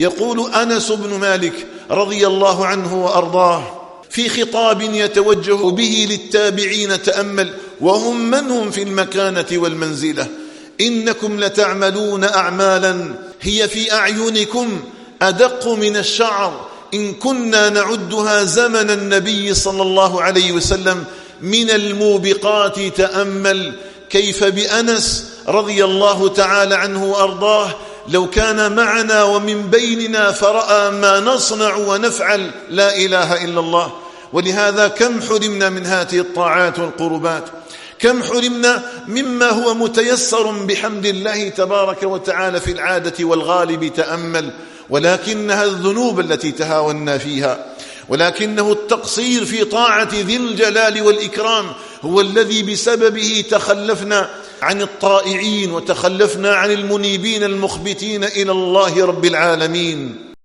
يقول أنس بن مالك رضي الله عنه وأرضاه في خطاب يتوجه به للتابعين، تأمل: وهم من هم في المكانة والمنزلة، إنكم لتعملون أعمالا هي في أعينكم أدق من الشعر، إن كنا نعدها زمن النبي صلى الله عليه وسلم من الموبقات. تأمل كيف بأنس رضي الله تعالى عنه وأرضاه لو كان معنا ومن بيننا فرأى ما نصنع ونفعل، لا إله إلا الله. ولهذا كم حرمنا من هذه الطاعات والقربات، كم حرمنا مما هو متيسر بحمد الله تبارك وتعالى في العادة والغالب. تأمل: ولكنها الذنوب التي تهاونا فيها، ولكنه التقصير في طاعة ذي الجلال والإكرام هو الذي بسببه تخلفنا عن الطائعين وتخلفنا عن المنيبين المخبتين إلى الله رب العالمين.